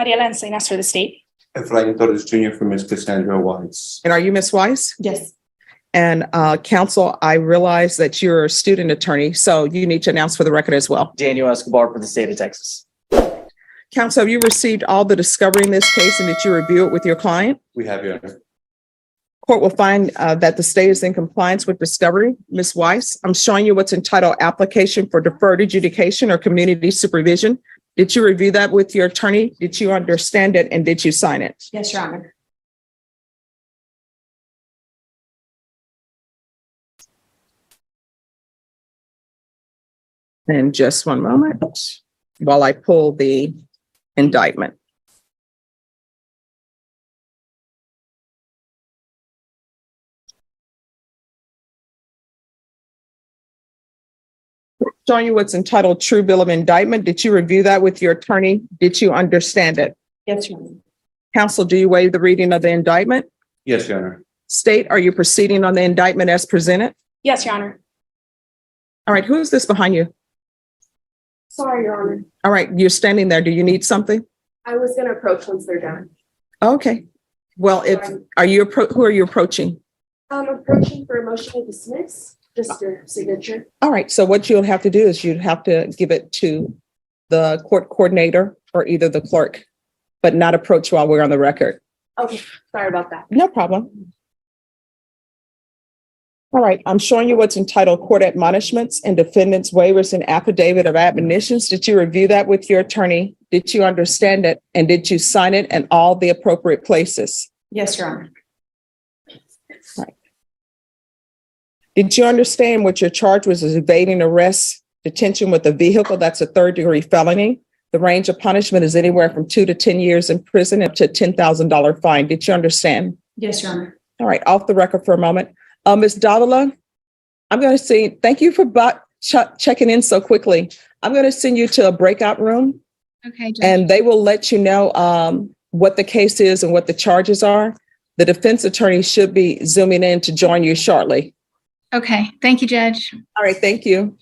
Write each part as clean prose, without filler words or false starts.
Mariela Encinas for the state. Efrain Torres Jr. for Ms. Cassandra Weiss. And are you Ms. Weiss? Yes. And counsel, I realize that you're a student attorney, so you need to announce for the record as well. Daniel Escobar for the state of Texas. Counsel, have you received all the discovery in this case and did you review it with your client? We have, Your Honor. Court will find that the state is in compliance with discovery. Ms. Weiss, I'm showing you what's entitled Application for Deferred Adjudication or Community Supervision. Did you review that with your attorney? Did you understand it and did you sign it? Yes, Your Honor. And just one moment while I pull the indictment. Showing you what's entitled True Bill of Indictment. Did you review that with your attorney? Did you understand it? Yes, Your Honor. Counsel, do you waive the reading of the indictment? Yes, Your Honor. State, are you proceeding on the indictment as presented? Yes, Your Honor. All right, who is this behind you? Sorry, Your Honor. All right, you're standing there. Do you need something? I was gonna approach once they're done. Okay. Well, who are you approaching? I'm approaching for a motion to dismiss, just your signature. All right, so what you'll have to do is you'd have to give it to the court coordinator or either the clerk, but not approach while we're on the record. Okay, sorry about that. No problem. All right, I'm showing you what's entitled Court Admonishments and Defendants Waivers and Affidavit of Admonitions. Did you review that with your attorney? Did you understand it? And did you sign it in all the appropriate places? Yes, Your Honor. Did you understand what your charge was as evading arrest, detention with a vehicle? That's a third-degree felony. The range of punishment is anywhere from 2 to 10 years in prison up to a $10,000 fine. Did you understand? Yes, Your Honor. All right, off the record for a moment. Ms. Davila, I'm going to say thank you for checking in so quickly. I'm going to send you to a breakout room Okay, Judge. and they will let you know what the case is and what the charges are. The defense attorney should be zooming in to join you shortly. Okay, thank you, Judge. All right, thank you.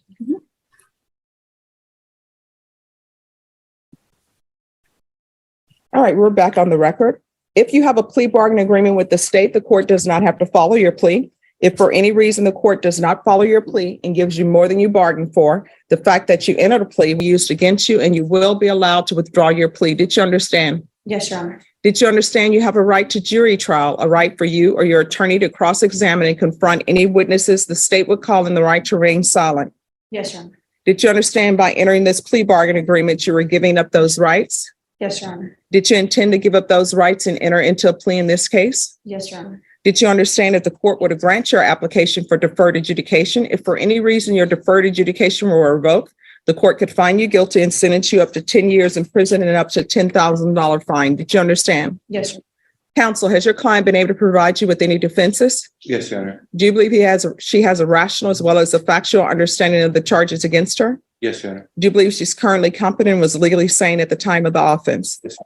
All right, we're back on the record. If you have a plea bargain agreement with the state, the court does not have to follow your plea. If for any reason the court does not follow your plea and gives you more than you bargained for, the fact that you entered a plea will be used against you and you will be allowed to withdraw your plea. Did you understand? Yes, Your Honor. Did you understand you have a right to jury trial, a right for you or your attorney to cross-examine and confront any witnesses the state would call in the right to remain silent? Yes, Your Honor. Did you understand by entering this plea bargain agreement, you were giving up those rights? Yes, Your Honor. Did you intend to give up those rights and enter into a plea in this case? Yes, Your Honor. Did you understand that the court would grant your application for deferred adjudication? If for any reason your deferred adjudication were revoked, the court could find you guilty and sentence you up to 10 years in prison and up to $10,000 fine. Did you understand? Yes, Your Counsel, has your client been able to provide you with any defenses? Yes, Your Honor. Do you believe she has a rational as well as a factual understanding of the charges against her? Yes, Your Honor. Do you believe she's currently competent and was legally sane at the time of the offense? Yes.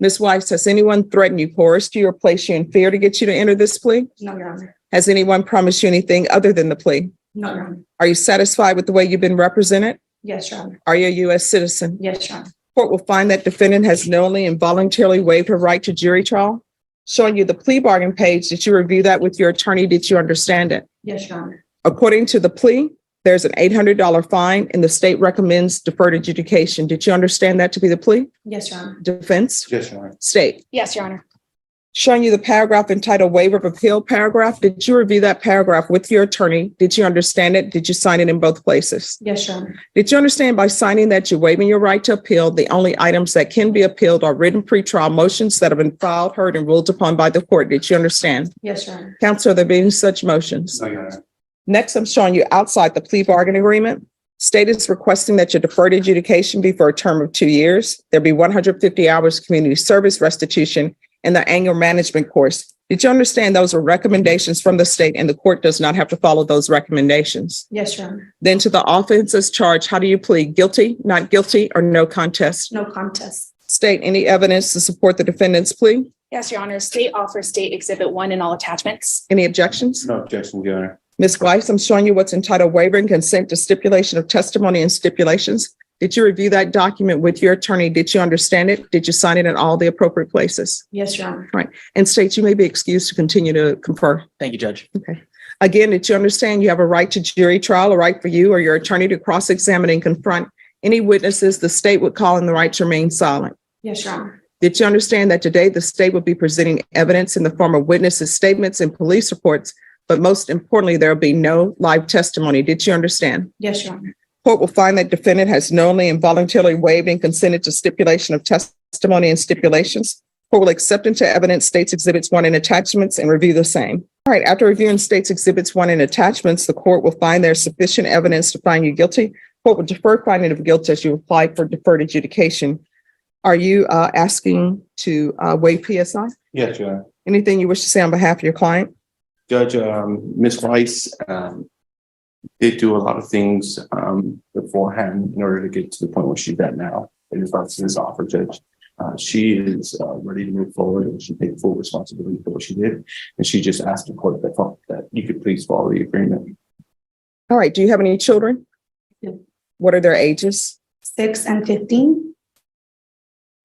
Ms. Weiss, has anyone threatened you, coerced you, or placed you in fear to get you to enter this plea? No, Your Honor. Has anyone promised you anything other than the plea? No, Your Honor. Are you satisfied with the way you've been represented? Yes, Your Honor. Are you a U.S. citizen? Yes, Your Honor. Court will find that defendant has knowingly and voluntarily waived her right to jury trial. Showing you the plea bargain page, did you review that with your attorney? Did you understand it? Yes, Your Honor. According to the plea, there's an $800 fine and the state recommends deferred adjudication. Did you understand that to be the plea? Yes, Your Honor. Defense? Yes, Your Honor. State. Yes, Your Honor. Showing you the paragraph entitled Waiver of Appeal paragraph. Did you review that paragraph with your attorney? Did you understand it? Did you sign it in both places? Yes, Your Honor. Did you understand by signing that you're waiving your right to appeal? The only items that can be appealed are written pretrial motions that have been filed, heard, and ruled upon by the court. Did you understand? Yes, Your Honor. Counsel, are there being such motions? No, Your Honor. Next, I'm showing you outside the plea bargain agreement. State is requesting that your deferred adjudication be for a term of 2 years. There be 150 hours community service restitution and the annual management course. Did you understand those are recommendations from the state and the court does not have to follow those recommendations? Yes, Your Honor. Then to the offenses charged, how do you plead? Guilty, not guilty, or no contest? No contest. State, any evidence to support the defendant's plea? Yes, Your Honor. State offers State Exhibit 1 in all attachments. Any objections? No objection, Your Honor. Ms. Weiss, I'm showing you what's entitled Waiver and Consent to Stipulation of Testimony and Stipulations. Did you review that document with your attorney? Did you understand it? Did you sign it in all the appropriate places? Yes, Your Honor. And states you may be excused to continue to confer. Thank you, Judge. Again, did you understand you have a right to jury trial, a right for you or your attorney to cross-examine and confront any witnesses the state would call in the right to remain silent? Yes, Your Honor. Did you understand that today the state will be presenting evidence in the form of witnesses' statements and police reports, but most importantly, there will be no live testimony? Did you understand? Yes, Your Honor. Court will find that defendant has knowingly and voluntarily waived and consented to stipulation of testimony and stipulations. Court will accept into evidence States Exhibits 1 and attachments and review the same. All right, after reviewing States Exhibits 1 and attachments, the court will find there's sufficient evidence to find you guilty. Court will defer finding of guilt as you apply for deferred adjudication. Are you asking to waive PSI? Yes, Your Honor. Anything you wish to say on behalf of your client? Judge, Ms. Rice, did do a lot of things, beforehand in order to get to the point where she's at now in regards to this offer, Judge. She is, ready to move forward and she takes full responsibility for what she did. And she just asked the court that you could please follow the agreement. All right, do you have any children? Yeah. What are their ages? 6 and 15.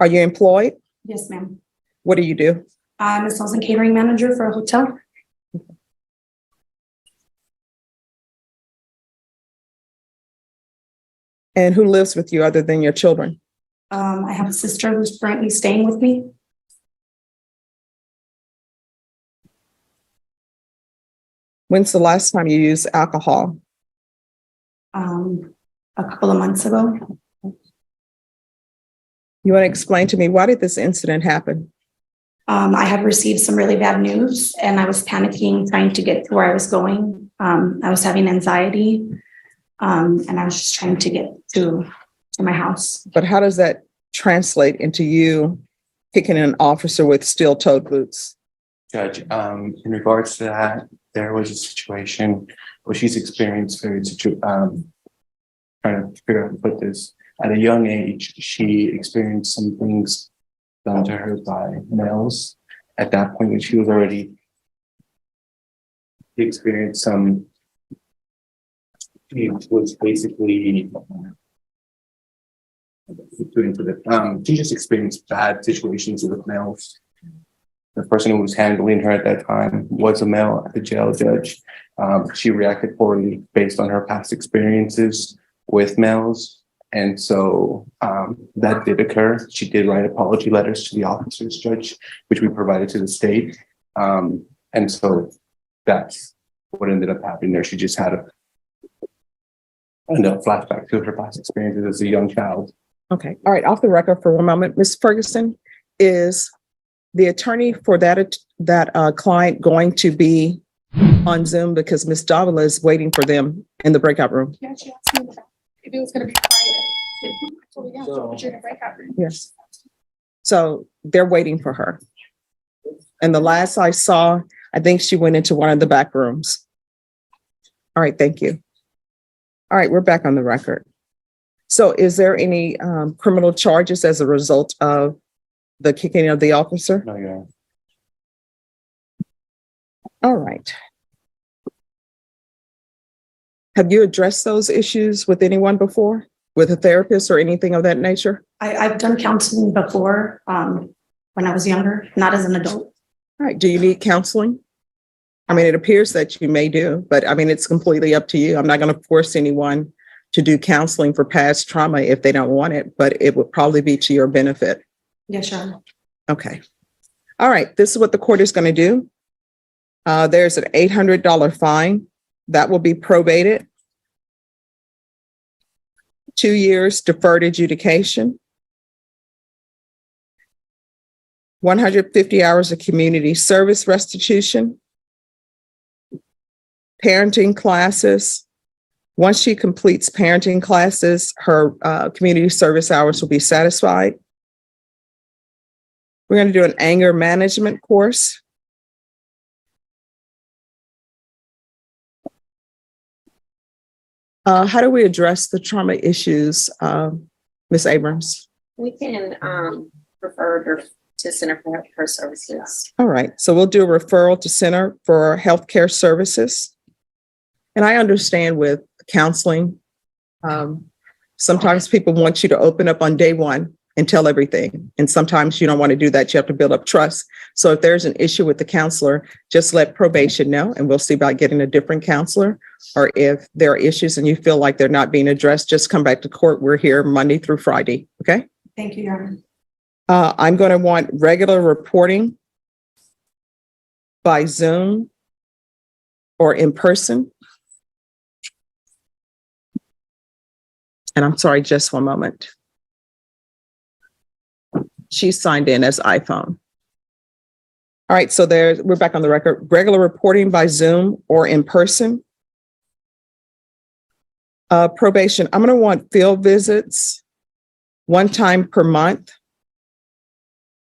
Are you employed? Yes, ma'am. What do you do? I'm a sales and catering manager for a hotel. And who lives with you other than your children? I have a sister who's currently staying with me. When's the last time you used alcohol? A couple of months ago. You want to explain to me, why did this incident happen? I had received some really bad news and I was panicking, trying to get to where I was going. I was having anxiety, and I was just trying to get to my house. But how does that translate into you kicking an officer with steel-toed boots? Judge, in regards to that, there was a situation where she's experienced trying to figure out how to put this. At a young age, she experienced some things done to her by males. At that point, when she was already experienced some, she was basically she just experienced bad situations with males. The person who was handling her at that time was a male at the jail, Judge. She reacted poorly based on her past experiences with males. And so that did occur. She did write apology letters to the officers, Judge, which we provided to the state. And so that's what ended up happening there. She just had a flashback to her past experiences as a young child. Okay, all right, off the record for one moment. Ms. Ferguson, is the attorney for that client going to be on Zoom, because Ms. Davila is waiting for them in the breakout room? Yeah, she asked me if it was gonna be private. So, yeah, so put you in a breakout room. Yes. So they're waiting for her. And the last I saw, I think she went into one of the back rooms. All right, thank you. All right, we're back on the record. So is there any criminal charges as a result of the kicking of the officer? No, yeah. All right. Have you addressed those issues with anyone before? With a therapist or anything of that nature? I've done counseling before, when I was younger, not as an adult. All right, do you need counseling? I mean, it appears that you may do, but I mean, it's completely up to you. I'm not going to force anyone to do counseling for past trauma if they don't want it, but it would probably be to your benefit. Yes, sure. Okay. All right, this is what the court is going to do. There's an $800 fine that will be probated. 2 years deferred adjudication. 150 hours of community service restitution. Parenting classes. Once she completes parenting classes, her community service hours will be satisfied. We're going to do an anger management course. How do we address the trauma issues, Ms. Abrams? We can refer her to Center for Healthcare Services. All right, so we'll do a referral to Center for Healthcare Services. And I understand with counseling, Sometimes people want you to open up on day one and tell everything. And sometimes you don't want to do that. You have to build up trust. So if there's an issue with the counselor, just let probation know and we'll see about getting a different counselor. Or if there are issues and you feel like they're not being addressed, just come back to court. We're here Monday through Friday. Okay. Thank you, Your Honor. I'm going to want regular reporting by Zoom or in person. And I'm sorry, just one moment. She's signed in as iPhone. All right, so we're back on the record. Regular reporting by Zoom or in person. Probation, I'm going to want field visits one time per month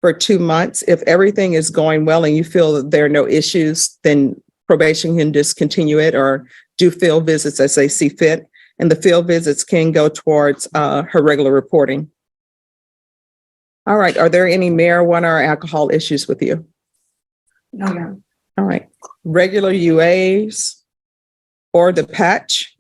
for 2 months. If everything is going well and you feel that there are no issues, then probation can discontinue it or do field visits as they see fit. And the field visits can go towards her regular reporting. All right, are there any marijuana or alcohol issues with you? No, Your Honor. All right, regular UAs or the patch?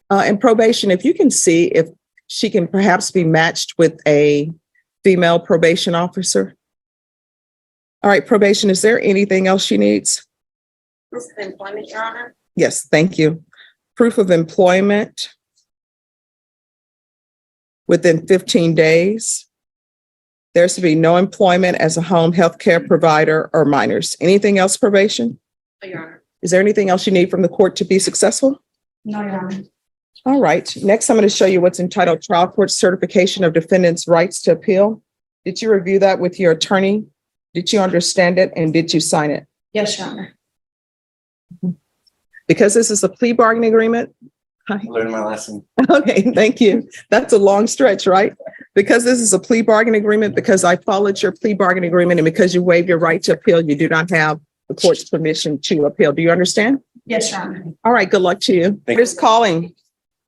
And probation, if you can see if she can perhaps be matched with a female probation officer. All right, probation, is there anything else she needs? Proof of employment, Your Honor. Yes, thank you. Proof of employment within 15 days. There's to be no employment as a home health care provider or minors. Anything else, probation? Oh, Your Honor. Is there anything else you need from the court to be successful? No, Your Honor. All right, next I'm going to show you what's entitled Trial Court Certification of Defendant's Rights to Appeal. Did you review that with your attorney? Did you understand it and did you sign it? Yes, Your Honor. Because this is a plea bargaining agreement. Hi. Learned my lesson. Okay, thank you. That's a long stretch, right? Because this is a plea bargaining agreement, because I followed your plea bargaining agreement and because you waived your right to appeal, you do not have the court's permission to appeal. Do you understand? Yes, Your Honor. All right, good luck to you. Thank you. Just calling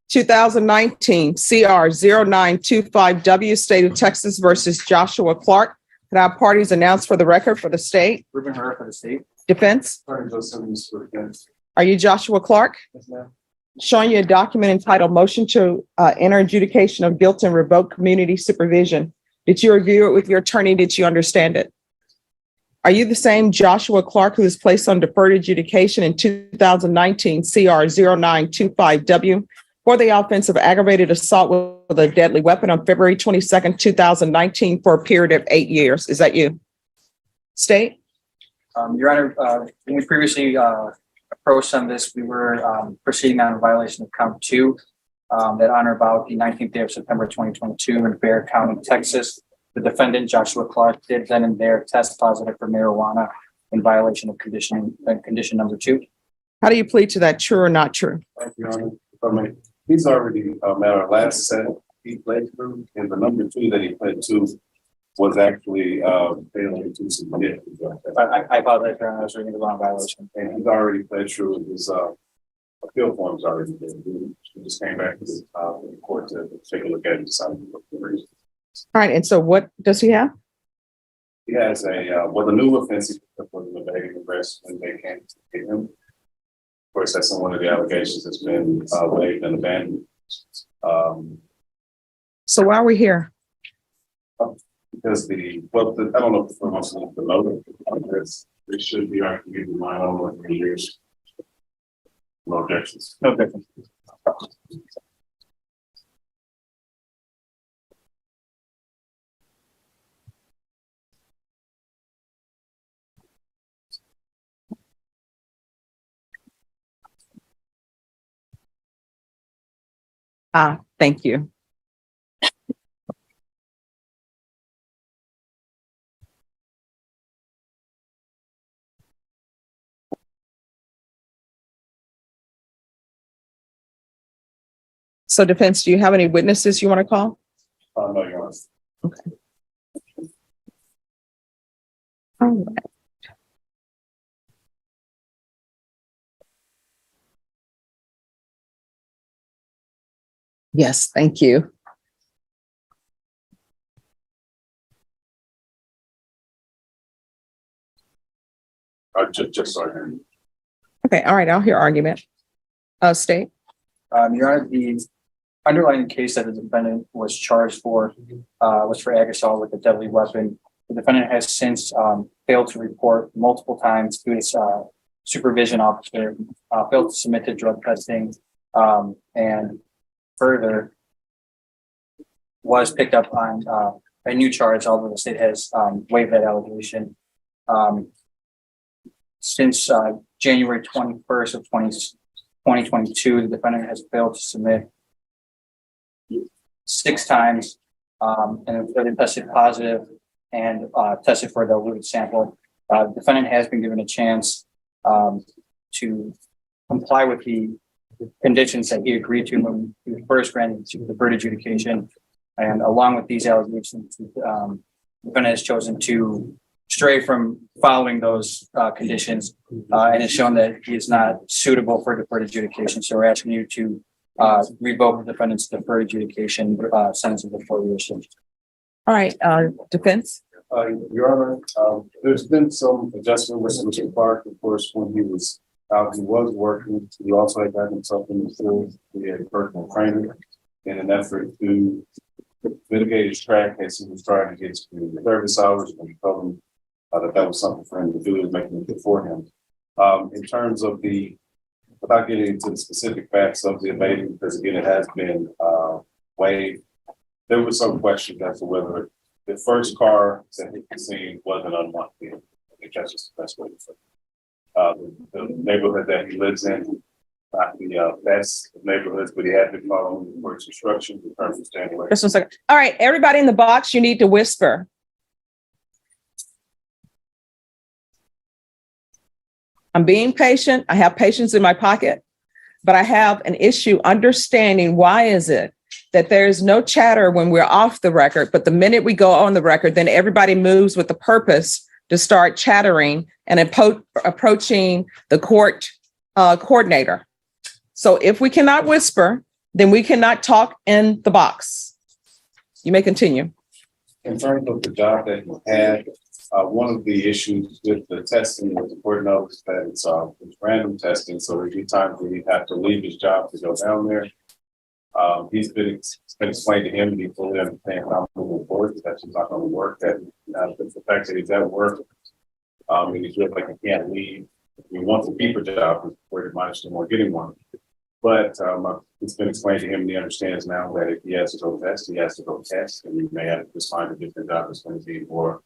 2019 CR 0925W, State of Texas versus Joshua Clark. Can our parties announce for the record for the state? Ruben Herrera for the state. Defense? Attorney Joe Simmons for defense. Are you Joshua Clark? Yes, ma'am. Showing you a document entitled Motion to Enter Adjudication of Guilt and Revoke Community Supervision. Did you review it with your attorney? Did you understand it? Are you the same Joshua Clark who was placed on deferred adjudication in 2019 CR 0925W for the offense of aggravated assault with a deadly weapon on February 22nd, 2019 for a period of 8 years? Is that you? State? Your Honor, when we previously approached on this, we were proceeding on a violation of count 2 that on or about the 19th day of September 2022 in Bexar County, Texas. The defendant, Joshua Clark, did then and there test positive for marijuana in violation of condition number 2. How do you plead to that? True or not true? Thank you, Your Honor. He's already met our last set he played through, and the number 2 that he played to was actually failing to submit. I apologize, Your Honor, I was reading the wrong violation. And he's already played through his appeal form's already been. He just came back to the court to take a look at it and decide what the reason. All right, and so what does he have? He has the new offense he picked up was an evading arrest when they came to get him. Of course, that's one of the allegations that's been waived and abandoned. So why are we here? Because I don't know if wants to look the motive. It should be argued in my own 3 years. No objections. No difference. Thank you. So defense, do you have any witnesses you want to call? No, Your Honor. Okay. All right. Yes, thank you. Just sorry. Okay, all right, I'll hear argument. State. Your Honor, the underlying case that the defendant was charged for was for ag assault with a deadly weapon. The defendant has since failed to report multiple times to his supervision officer, failed to submit to drug testing, and further was picked up on a new charge, although the state has waived that allegation. Since January 21st of 2022, the defendant has failed to submit 6 times and then tested positive and tested for the eluted sample. The defendant has been given a chance to comply with the conditions that he agreed to when he was first granted to the deferred adjudication. And along with these allegations, the defendant has chosen to stray from following those conditions and has shown that he is not suitable for deferred adjudication. So we're asking you to revoke the defendant's deferred adjudication sentence of the 4 years. All right, defense. Your Honor, there's been some adjustment with Mr. Clark, of course, when he was out, he was working. He also had gotten himself in the field. He had personal training in an effort to mitigate his track as he was trying to get his community service hours. When he told him that was something for him to do, it was making it good for him. In terms of without getting into the specific facts of the abating, because again, it has been waived, there was some question as to whether the first car that he was seeing wasn't unlocked. I think that's just the best way to say it. The neighborhood that he lives in, not the best of neighborhoods, but he had been following the court's instructions in terms of standing away. Just 1 second. All right, everybody in the box, you need to whisper. I'm being patient. I have patience in my pocket, but I have an issue understanding why is it that there is no chatter when we're off the record, but the minute we go on the record, then everybody moves with the purpose to start chattering and approaching the court coordinator. So if we cannot whisper, then we cannot talk in the box. You may continue. In terms of the job that he had, one of the issues with the testing was important to notice that it's random testing. So there'd be times where he'd have to leave his job to go down there. It's been explained to him and he fully understands how moving forward, that's just not going to work. That the fact that he's at work and he feels like he can't leave. He wants to keep a job, we're admonished him or getting one. But it's been explained to him and he understands now that if he has to go test, he has to go test, and he may have to just find a different job that's going to be more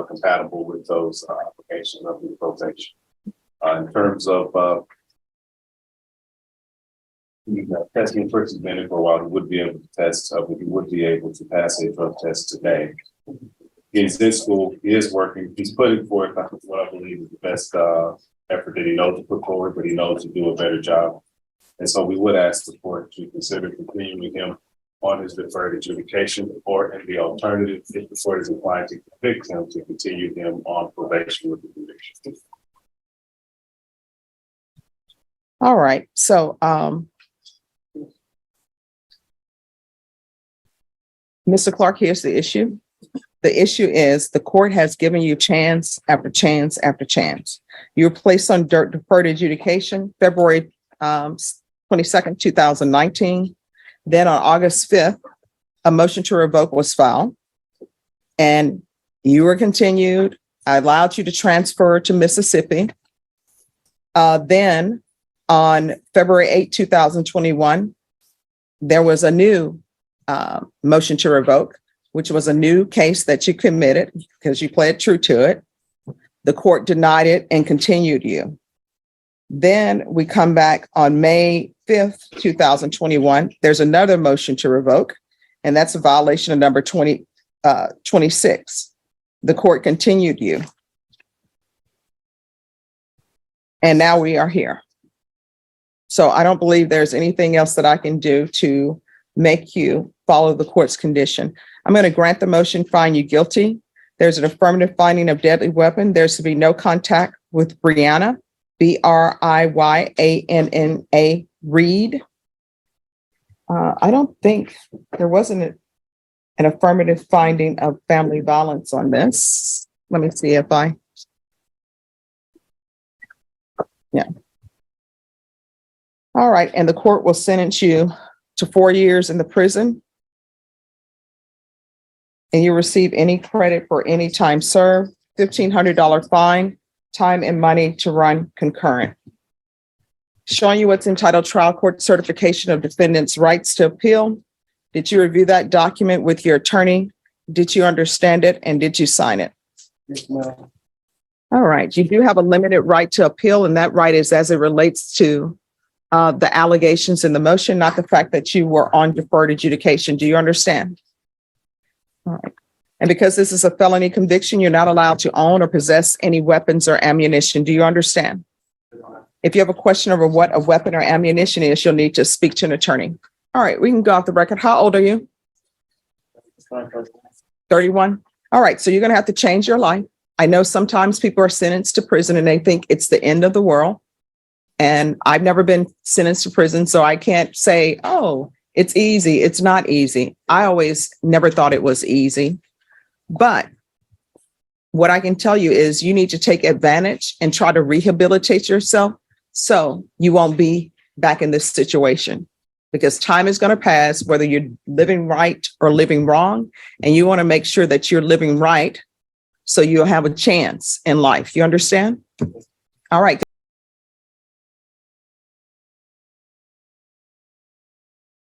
compatible with those applications of the probation. In terms of testing first has been in for a while, he would be able to test, but he would be able to pass a drug test today. He's in school, he is working, he's putting forth what I believe is the best effort that he knows to put forward, but he knows to do a better job. And so we would ask the court to consider continuing him on his deferred adjudication, or in the alternative, if the court is inclined to convict him, to continue him on probation with the conviction. All right, so Mr. Clark, here's the issue. The issue is the court has given you chance after chance after chance. You were placed on deferred adjudication February 22nd, 2019. Then on August 5th, a motion to revoke was filed and you were continued. I allowed you to transfer to Mississippi. Then on February 8, 2021, there was a new motion to revoke, which was a new case that you committed because you pled true to it. The court denied it and continued you. Then we come back on May 5th, 2021. There's another motion to revoke, and that's a violation of number 26. The court continued you. And now we are here. So I don't believe there's anything else that I can do to make you follow the court's condition. I'm going to grant the motion, find you guilty. There's an affirmative finding of deadly weapon. There's to be no contact with Brianna, Bryanna Reed. I don't think there wasn't an affirmative finding of family violence on this. Let me see if yeah. All right, and the court will sentence you to 4 years in the prison. And you receive any credit for any time served, $1,500 fine, time and money to run concurrent. Showing you what's entitled Trial Court Certification of Defendant's Rights to Appeal. Did you review that document with your attorney? Did you understand it and did you sign it? Yes, ma'am. All right, you do have a limited right to appeal, and that right is as it relates to the allegations in the motion, not the fact that you were on deferred adjudication. Do you understand? All right. And because this is a felony conviction, you're not allowed to own or possess any weapons or ammunition. Do you understand? If you have a question over what a weapon or ammunition is, you'll need to speak to an attorney. All right, we can go off the record. How old are you? 31? All right, so you're going to have to change your life. I know sometimes people are sentenced to prison and they think it's the end of the world. And I've never been sentenced to prison, so I can't say, oh, it's easy. It's not easy. I always never thought it was easy. But what I can tell you is you need to take advantage and try to rehabilitate yourself so you won't be back in this situation. Because time is going to pass, whether you're living right or living wrong, and you want to make sure that you're living right so you'll have a chance in life. You understand? All right.